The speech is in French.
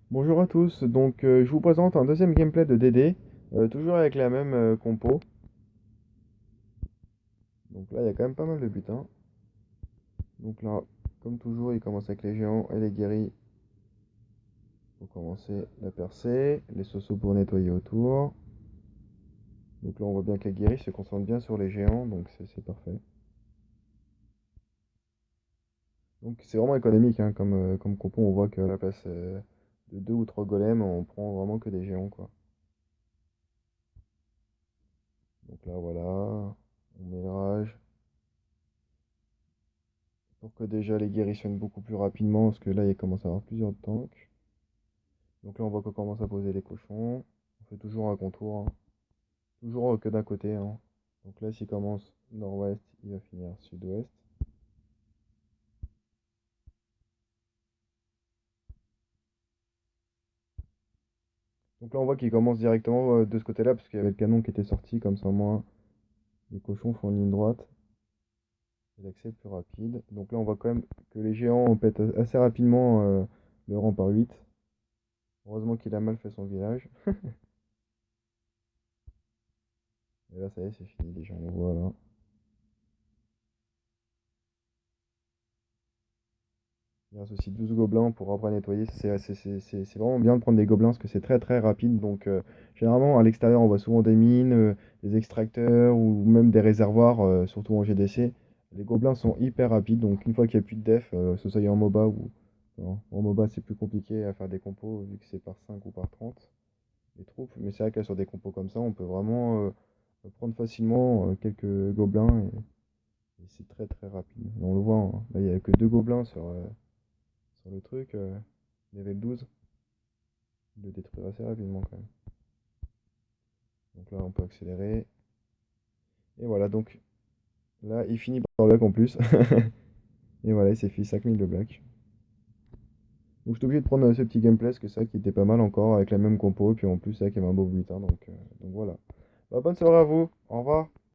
Bonjour à tous, je vous présente un deuxième gameplay de DD, toujours avec la même compo. Donc là il y a quand même pas mal de butins. Donc là, comme toujours, il commence avec les géants et les guéris pour commencer la percée, les sosos pour nettoyer autour. Donc là on voit bien que les guéris se concentrent bien sur les géants, donc c'est parfait. Donc c'est vraiment économique hein, comme compo, on voit qu'à la place de deux ou trois golems, on prend vraiment que des géants quoi. Donc là voilà, on met le rage. Pour que déjà les guérissonnent beaucoup plus rapidement, parce que là il commence à y avoir plusieurs tanks. Donc là on voit qu'on commence à poser les cochons. On fait toujours un contour, hein. Toujours que d'un côté, hein. Donc là s'il commence nord-ouest, il va finir sud-ouest. Donc là on voit qu'il commence directement de ce côté-là, parce qu'il y avait le canon qui était sorti, comme ça au moins les cochons font une ligne droite. Et l'accès est plus rapide. Donc là on voit quand même que les géants pètent assez rapidement le rang par 8. Heureusement qu'il a mal fait son village. Et là ça y est, c'est fini déjà, on voit là. Il reste aussi 12 gobelins pour après nettoyer. C'est vraiment bien de prendre des gobelins parce que c'est très très rapide. Généralement, à l'extérieur, on voit souvent des mines, des extracteurs ou même des réservoirs, surtout en GDC. Les gobelins sont hyper rapides. Donc, une fois qu'il n'y a plus de def, que ce soit en MOBA ou en MOBA, c'est plus compliqué à faire des compos vu que c'est par 5 ou par 30 les troupes. Mais c'est vrai que là, sur des compos comme ça, on peut vraiment prendre facilement quelques gobelins et c'est très très rapide. On le voit, hein. Là, il n'y a que deux gobelins sur le truc, level 12, il le détruire assez rapidement quand même. Donc là, on peut accélérer. Et voilà, donc là, il finit par le black en plus. Et voilà, il s'est fait 5000 de black. Donc j'étais obligé de prendre ce petit gameplay parce que c'est vrai qu'il était pas mal encore avec la même compo. Et puis en plus, c'est vrai qu'il y avait un beau butin. Donc voilà. Bah, bonne soirée à vous. Au revoir.